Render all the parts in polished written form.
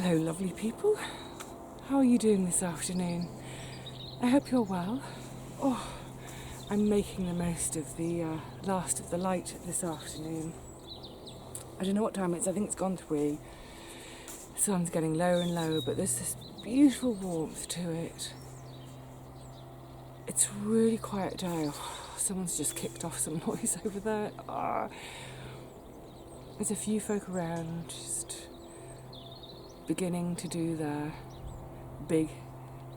Hello lovely people, how are you doing this afternoon? I hope you're well. Oh, I'm making the most of the last of the light this afternoon. I don't know what time it is, I think it's gone 3. The sun's getting lower and lower, but there's this beautiful warmth to it. It's a really quiet day. Oh, someone's just kicked off some noise over there. There's a few folk around just beginning to do their big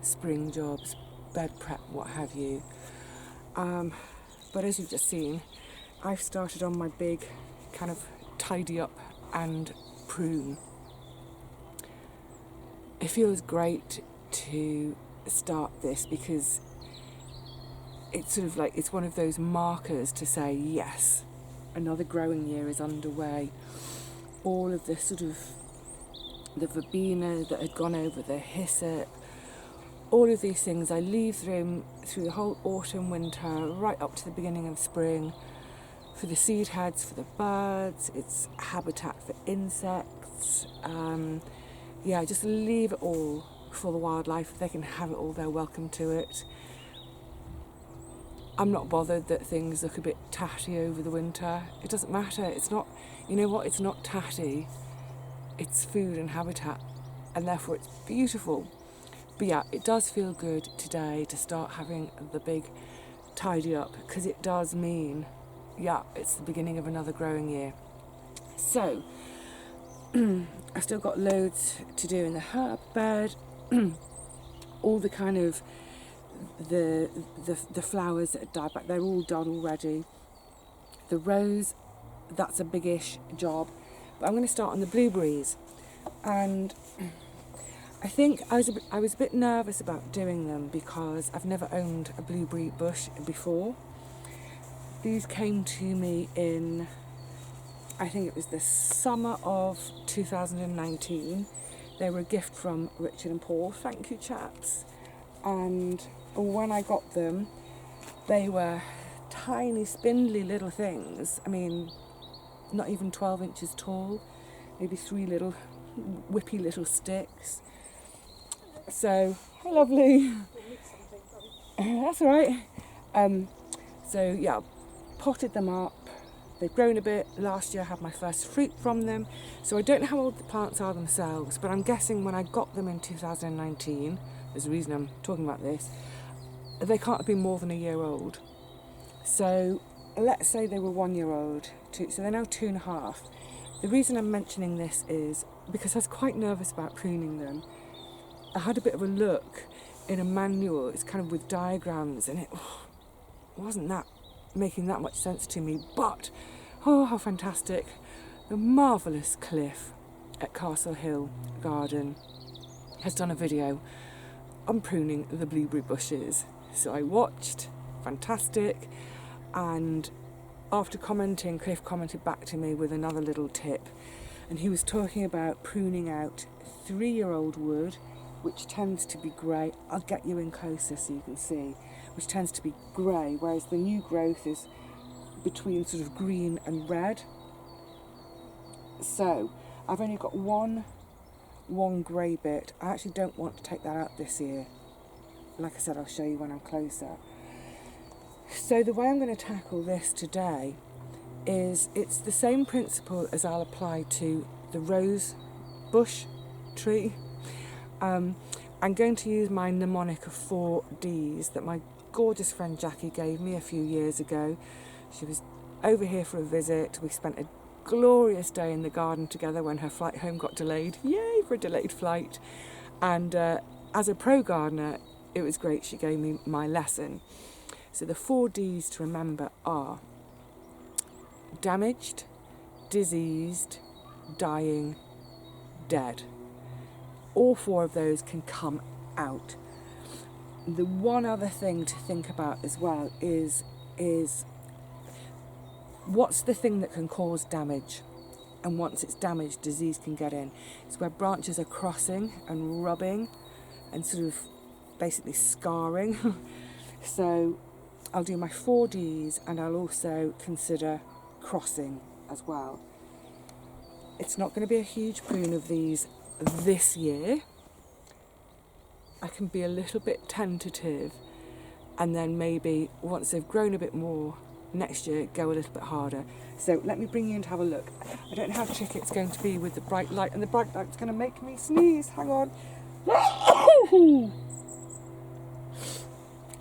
spring jobs, bed prep, what have you. But as you've just seen, I've started on my big kind of tidy up and prune. It feels great to start this because it's sort of like it's one of those markers to say yes, another growing year is underway. All of this sort of the verbena that had gone over the hyssop, all of these things I leave through the whole autumn, winter, right up to the beginning of spring, for the seed heads, for the birds. It's habitat for insects. Just leave it all for the wildlife. If they can have it all, they're welcome to it. I'm not bothered that things look a bit tatty over the winter. It doesn't matter. It's not, you know what, it's not tatty. It's food and habitat, and therefore it's beautiful. But yeah, it does feel good today to start having the big tidy up, because it does mean, it's the beginning of another growing year. So, I've still got loads to do in the herb bed. All the kind of the flowers that had died back, they're all done already. The rose, that's a biggish job. But I'm going to start on the blueberries, and I think I was a bit nervous about doing them because I've never owned a blueberry bush before. These came to me in, I think it was the summer of 2019. They were a gift from Richard and Paul. Thank you, chaps. And when I got them, they were tiny, spindly little things. I mean, not even 12 inches tall, maybe 3 little whippy little sticks. So, lovely. That's all right. Potted them up. They've grown a bit. Last year I had my first fruit from them. So I don't know how old the plants are themselves, but I'm guessing when I got them in 2019, there's a reason I'm talking about this, they can't have been more than a year old. So let's say they were 1 year old, so they're now 2.5. The reason I'm mentioning this is because I was quite nervous about pruning them. I had a bit of a look in a manual, it's kind of with diagrams, and it wasn't making that much sense to me, but how fantastic. The marvellous Cliff at Castle Hill Garden has done a video on pruning the blueberry bushes. So I watched, fantastic, and after commenting, Cliff commented back to me with another little tip, and he was talking about pruning out 3-year-old wood, which tends to be grey. I'll get you in closer so you can see, which tends to be grey, whereas the new growth is between sort of green and red. So I've only got one grey bit. I actually don't want to take that out this year. Like I said, I'll show you when I'm closer. So the way I'm going to tackle this today is it's the same principle as I'll apply to the rose bush tree. I'm going to use my mnemonic of 4 Ds that my gorgeous friend Jackie gave me a few years ago. She was over here for a visit. We spent a glorious day in the garden together when her flight home got delayed. Yay for a delayed flight. And as a pro gardener, it was great. She gave me my lesson. So the 4 Ds to remember are damaged, diseased, dying, dead. All 4 of those can come out. The one other thing to think about as well is what's the thing that can cause damage? And once it's damaged, disease can get in. It's where branches are crossing and rubbing and sort of basically scarring. So I'll do my 4 Ds, and I'll also consider crossing as well. It's not going to be a huge prune of these this year. I can be a little bit tentative, and then maybe once they've grown a bit more next year, go a little bit harder. So let me bring you in to have a look. I don't know how tricky it's going to be with the bright light, and the bright light's going to make me sneeze. Hang on.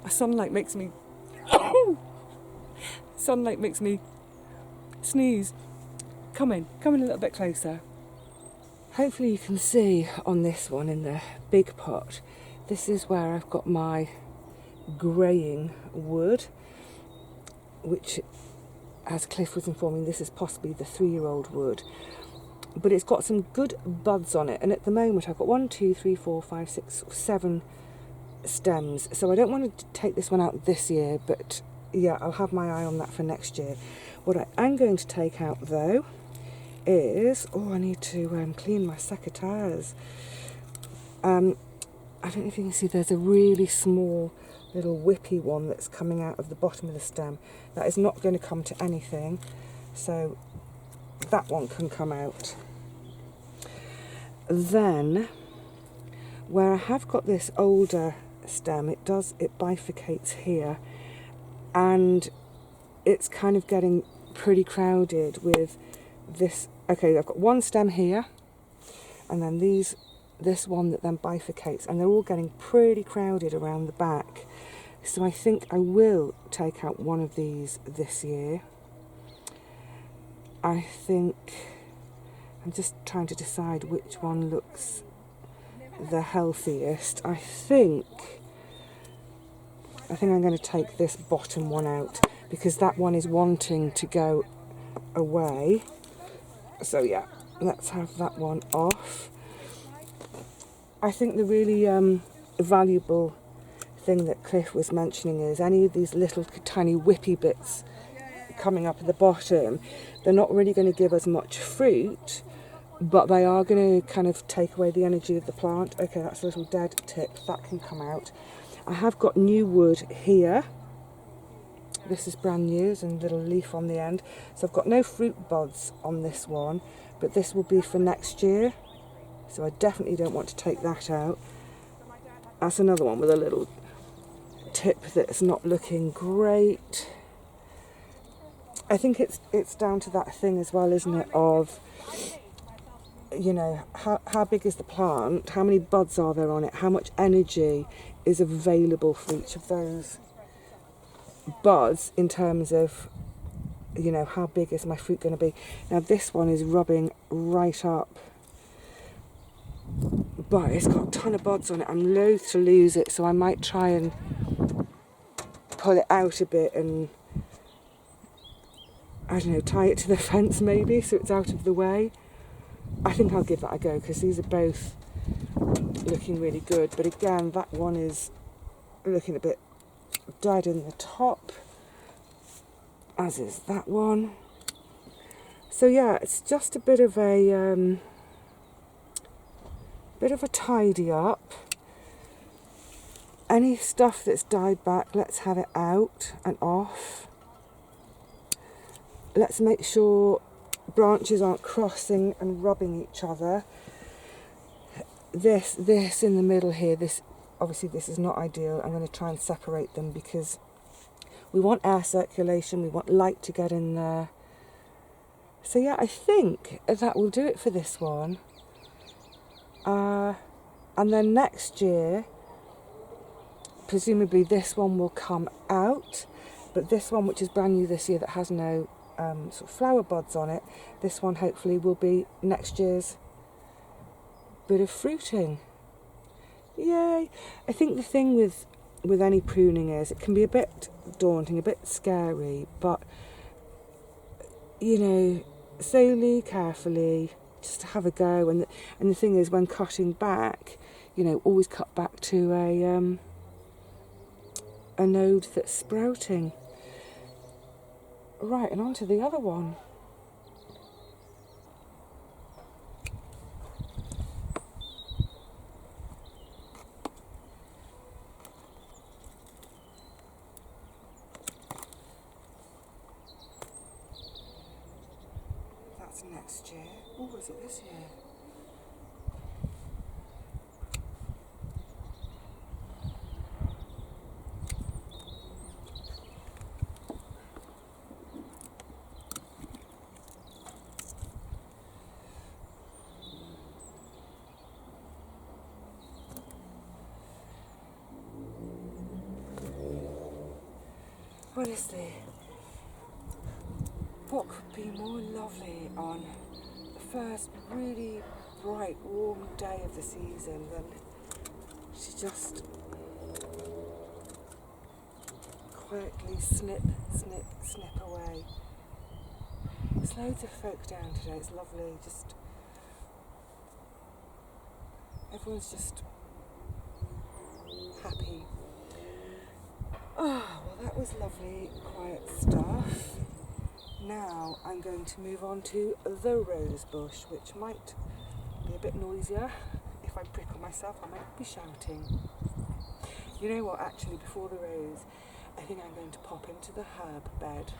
Sunlight makes me sneeze. Come in a little bit closer. Hopefully you can see on this one in the big pot, this is where I've got my greying wood, which, as Cliff was informing, this is possibly the 3-year-old wood, but it's got some good buds on it, and at the moment I've got 1, 2, 3, 4, 5, 6, 7 stems, so I don't want to take this one out this year, but yeah, I'll have my eye on that for next year. What I am going to take out though is, I need to clean my secateurs. I don't know if you can see, there's a really small little whippy one that's coming out of the bottom of the stem. That is not going to come to anything, so that one can come out. Then, where I have got this older stem, it bifurcates here, and it's kind of getting pretty crowded with this. Okay, I've got one stem here, and then this one that then bifurcates, and they're all getting pretty crowded around the back. So I think I will take out one of these this year. I think I'm just trying to decide which one looks the healthiest. I think I'm going to take this bottom one out, because that one is wanting to go away. So yeah, let's have that one off. I think the really valuable thing that Cliff was mentioning is any of these little tiny whippy bits coming up at the bottom. They're not really going to give us much fruit, but they are going to kind of take away the energy of the plant. Okay, that's a little dead tip, that can come out. I have got new wood here. This is brand new, there's a little leaf on the end. So I've got no fruit buds on this one, but this will be for next year. So I definitely don't want to take that out. That's another one with a little tip that's not looking great. I think it's down to that thing as well, isn't it, of, you know, how big is the plant, how many buds are there on it, how much energy is available for each of those buds in terms of, you know, how big is my fruit going to be. Now this one is rubbing right up, but it's got a ton of buds on it. I'm loath to lose it, so I might try and pull it out a bit and, I don't know, tie it to the fence maybe so it's out of the way. I think I'll give that a go, because these are both looking really good, but again, that one is looking a bit dead in the top, as is that one. So yeah, it's just a bit of a tidy up. Any stuff that's died back, let's have it out and off. Let's make sure branches aren't crossing and rubbing each other. This in the middle here, obviously this is not ideal. I'm going to try and separate them, because we want air circulation, we want light to get in there. So yeah, I think that will do it for this one. And then next year, presumably this one will come out, but this one, which is brand new this year, that has no sort of flower buds on it, this one hopefully will be next year's bit of fruiting. Yay! I think the thing with any pruning is it can be a bit daunting, a bit scary, but, you know, slowly, carefully, just have a go. And the thing is, when cutting back, you know, always cut back to a node that's sprouting. Right, and on to the other one. That's next year. Oh, is it this year? Honestly, what could be more lovely on the first really bright, warm day of the season than she just quietly snip, snip, snip away. There's loads of folk down today, it's lovely, just everyone's just happy. Oh, well that was lovely, quiet stuff. Now I'm going to move on to the rose bush, which might be a bit noisier. If I prickle myself, I might be shouting. You know what, actually, before the rose, I think I'm going to pop into the herb bed.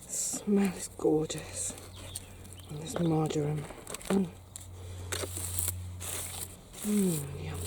Smells gorgeous. And this marjoram. Yum, yum, yum.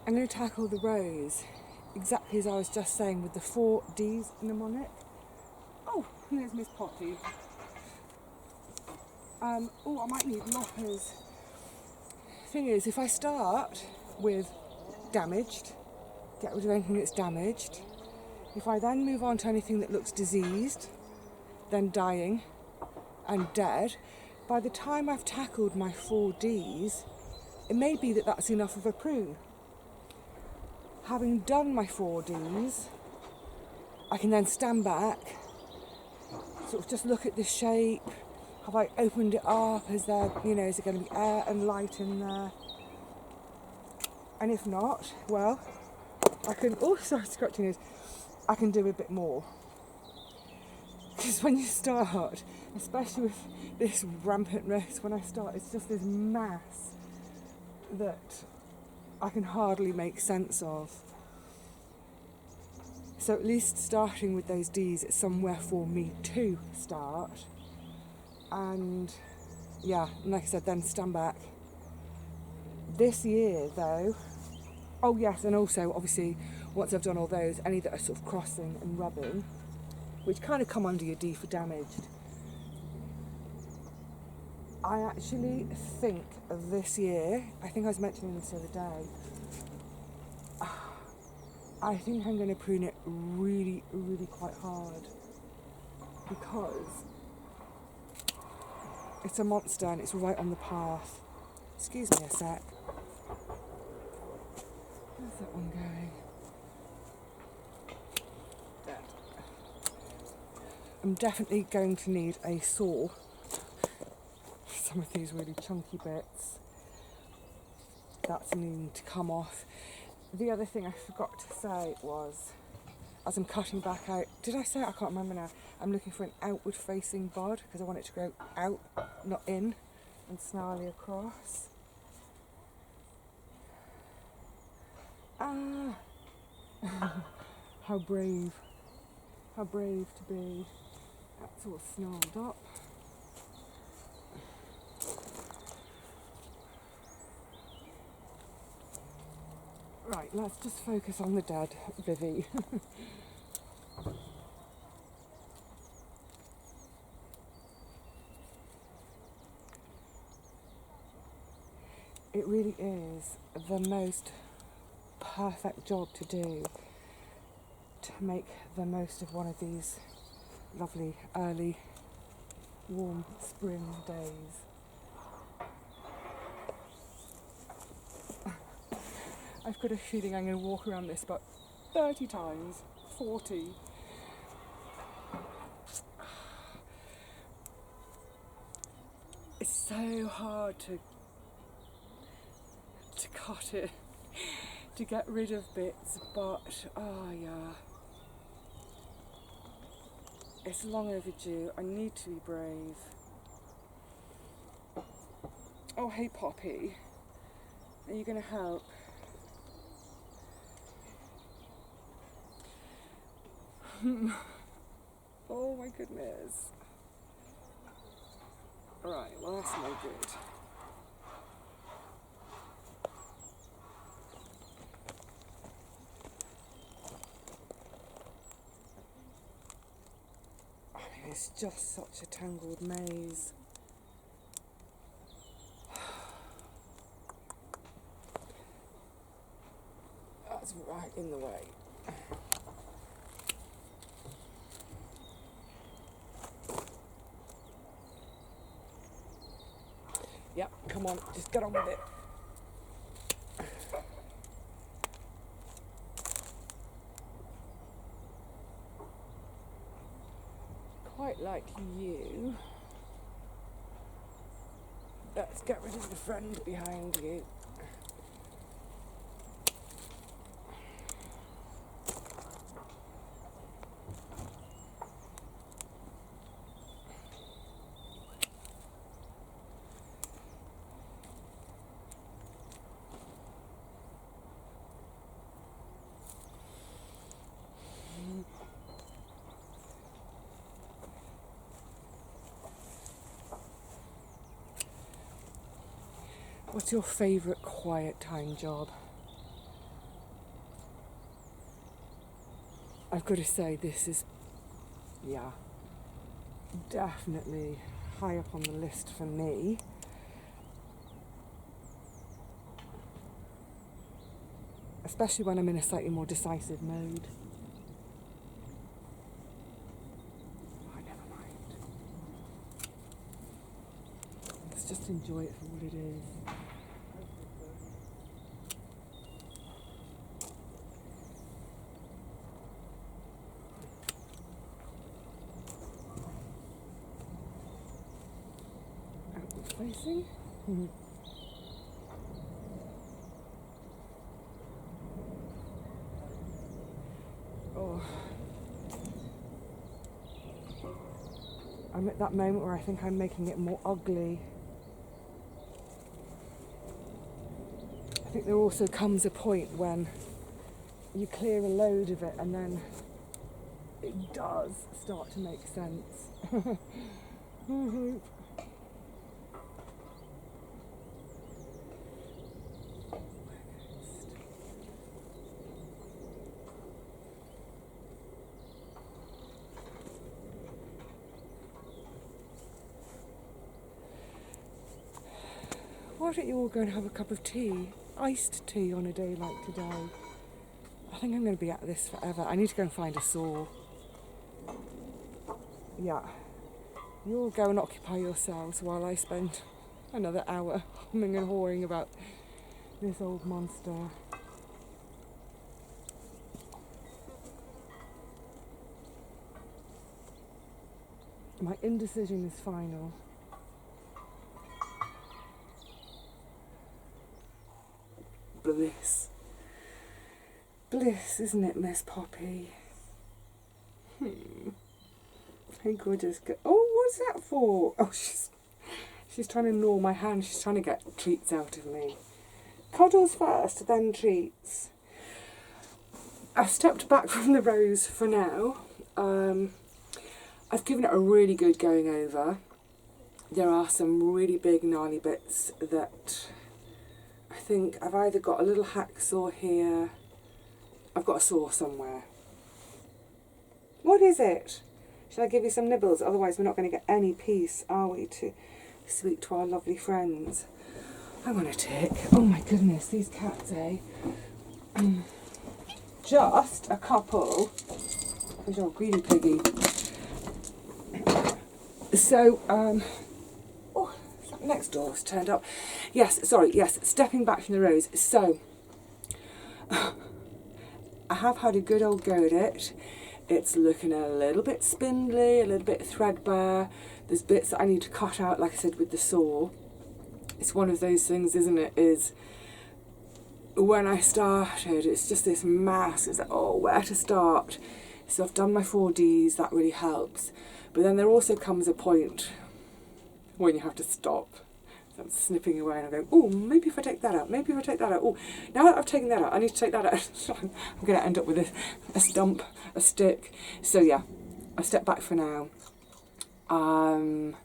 I'm going to tackle the rows exactly as I was just saying, with the 4 Ds mnemonic. Oh, and there's Miss Poppy. Oh, I might need loppers. Thing is, if I start with damaged, get rid of anything that's damaged. If I then move on to anything that looks diseased, then dying and dead, by the time I've tackled my 4 Ds, it may be that that's enough of a prune. Having done my 4 Ds, I can then stand back, sort of just look at the shape. Have I opened it up? Is there, is it going to be air and light in there? And if not, well, I can, oh, sorry, scratching this, I can do a bit more. Because when you start, especially with this rampant rose, when I start, it's just this mass that I can hardly make sense of. So at least starting with those Ds, it's somewhere for me to start. And yeah, and like I said, then stand back. This year though, oh yes, and also obviously once I've done all those, any that are sort of crossing and rubbing, which kind of come under your D for damaged, I actually think this year, I think I was mentioning this the other day, I think I'm going to prune it really, really quite hard, because it's a monster and it's right on the path. Excuse me a sec. Where's that one going? Dead. I'm definitely going to need a saw for some of these really chunky bits. That's needing to come off. The other thing I forgot to say was, as I'm cutting back out, did I say it? I can't remember now. I'm looking for an outward facing bod because I want it to go out, not in, and snarly across. Ah! How brave to be. That's all snarled up. Right, let's just focus on the dead, Vivi. It really is the most perfect job to do, to make the most of one of these lovely early warm spring days. I've got a feeling I'm going to walk around this about 30 times, 40. It's so hard to cut it, to get rid of bits, but oh yeah, it's long overdue. I need to be brave. Oh hey Poppy, are you going to help? Oh my goodness. Right, well that's no good. It's just such a tangled maze. That's right in the way. Yep, come on, just get on with it. Quite like you. Let's get rid of the friend behind you. What's your favourite quiet time job? I've got to say, this is, yeah, definitely high up on the list for me. Especially when I'm in a slightly more decisive mode. Oh, never mind. Let's just enjoy it for what it is. Outward facing. Oh. I'm at that moment where I think I'm making it more ugly. I think there also comes a point when you clear a load of it and then it does start to make sense. Why don't you all go and have a cup of tea? Iced tea on a day like today. I think I'm going to be at this forever. I need to go and find a saw. Yeah. You all go and occupy yourselves while I spend another hour humming and hawing about this old monster. My indecision is final. Bliss. Bliss, isn't it, Miss Poppy? Hey, gorgeous. Oh, what's that for? Oh, she's trying to gnaw my hand. She's trying to get treats out of me. Cuddles first, then treats. I've stepped back from the rose for now. I've given it a really good going over. There are some really big gnarly bits that I think I've either got a little hacksaw here. I've got a saw somewhere. What is it? Shall I give you some nibbles? Otherwise we're not going to get any peace, are we, to speak to our lovely friends. I'm on a tick. Oh my goodness, these cats, eh? Just a couple. Where's your greedy piggy? So, oh, next door's turned up. Yes, sorry, yes, stepping back from the rose. So, I have had a good old go at it. It's looking a little bit spindly, a little bit threadbare. There's bits that I need to cut out, like I said, with the saw. It's one of those things, isn't it, is when I started, it's just this mass. It's like, oh, where to start? So I've done my 4Ds, that really helps. But then there also comes a point when you have to stop. So I'm snipping away and I'm going, oh, maybe if I take that out, maybe if I take that out. Oh, now that I've taken that out, I need to take that out. I'm going to end up with a stump, a stick. So yeah, I step back for now. And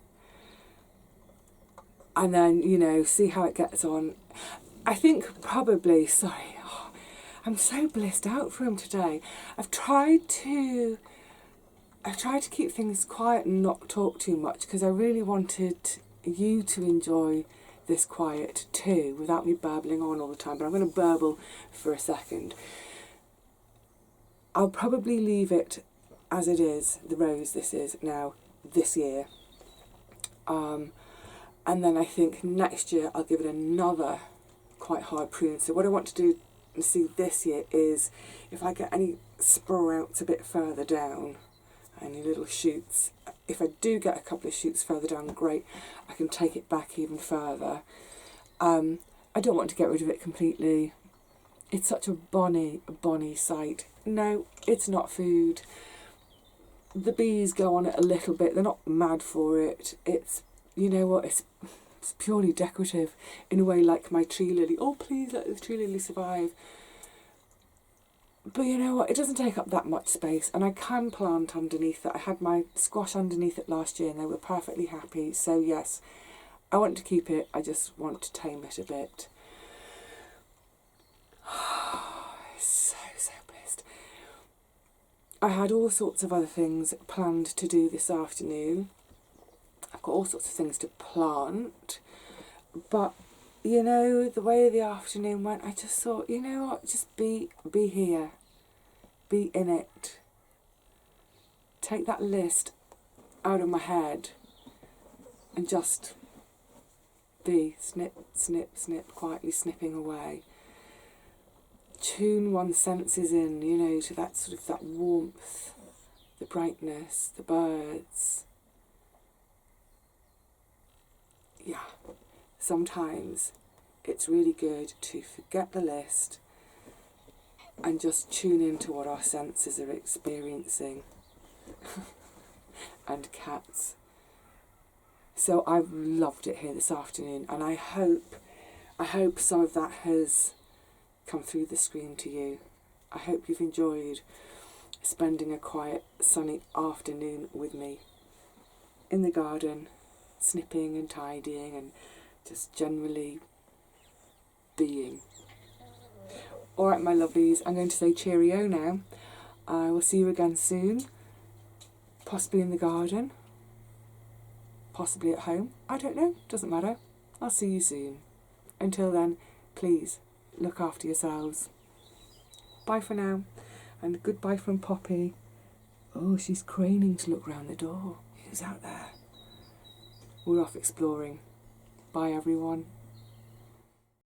then, you know, see how it gets on. I think probably, sorry, oh, I'm so blissed out for him today. I've tried to keep things quiet and not talk too much because I really wanted you to enjoy this quiet too without me babbling on all the time. But I'm going to burble for a second. I'll probably leave it as it is, the rose this is now, this year. And then I think next year I'll give it another quite hard prune. So what I want to do and see this year is if I get any sprouts a bit further down, any little shoots. If I do get a couple of shoots further down, great. I can take it back even further. I don't want to get rid of it completely. It's such a bonny sight. No, it's not food. The bees go on it a little bit. They're not mad for it. It's, you know what, it's purely decorative in a way, like my tree lily. Oh, please let this tree lily survive. But you know what, it doesn't take up that much space, and I can plant underneath it. I had my squash underneath it last year and they were perfectly happy. So yes, I want to keep it. I just want to tame it a bit. So blessed. I had all sorts of other things planned to do this afternoon. I've got all sorts of things to plant, but you know, the way the afternoon went, I just thought, you know what, just be here, be in it. Take that list out of my head and just be snip, snip, snip, quietly snipping away. Tune one's senses in, you know, to that sort of that warmth, the brightness, the birds. Yeah, sometimes it's really good to forget the list and just tune into what our senses are experiencing. And cats. So I've loved it here this afternoon, and I hope some of that has come through the screen to you. I hope you've enjoyed spending a quiet, sunny afternoon with me in the garden, snipping and tidying and just generally being. Alright, my lovelies, I'm going to say cheerio now. I will see you again soon, possibly in the garden, possibly at home. I don't know, doesn't matter. I'll see you soon. Until then, please look after yourselves. Bye for now, and goodbye from Poppy. Oh, she's craning to look round the door. Who's out there? We're off exploring. Bye, everyone.